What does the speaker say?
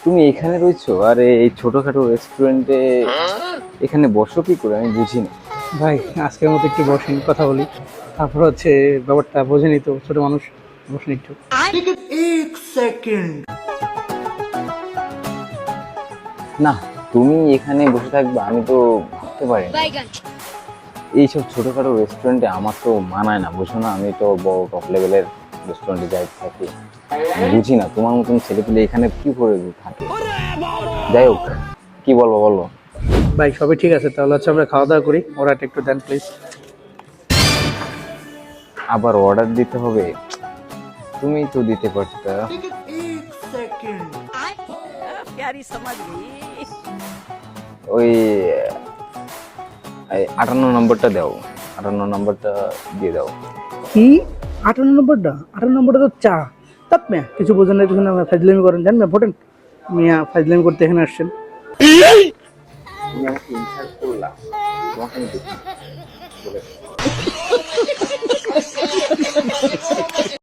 তুমি এখানে রয়েছো আর এই ছোটখাটো রেস্টুরেন্টে এখানে বসো কি করে আমি বুঝি না। ভাই আজকের মতো একটু বসেন, কথা বলি। তারপর হচ্ছে ব্যাপারটা বোঝেনি তো, ছোট মানুষ, বসেন একটু। না, তুমি এখানে বসে থাকবে আমি তো ভাবতে পারি না। এইসব ছোটখাটো রেস্টুরেন্টে আমার তো মানায় না, বুঝো না, আমি তো বড় টপ লেভেলের রেস্টুরেন্টে যাই থাকি। আমি বুঝি না তোমার মতন ছেলেপিলে এখানে কি করে থাকে। যাই হোক, কি বলবো বলো। ভাই সবই ঠিক আছে, তাহলে হচ্ছে আমরা খাওয়া দাওয়া করি, অর্ডারটা একটু দেন প্লিজ। আবার অর্ডার দিতে হবে? তুমি তো দিতে পারতা। प्यारी समझ गई। ওই 58 নম্বরটা দাও, 58 নম্বরটা দিয়ে দাও। কি 58 নম্বরটা? 58 নম্বরটা তো চা। তাপ মিয়া কিছু বোঝেন না, কিছু না, ফাজলামি করেন, জান মিয়া ফোটেন। মিয়া ফাজলামি করতে এখানে আসছেন। তুমি আমাকে ইনসাল্ট করলা, তোমাকে আমি দেখি বলে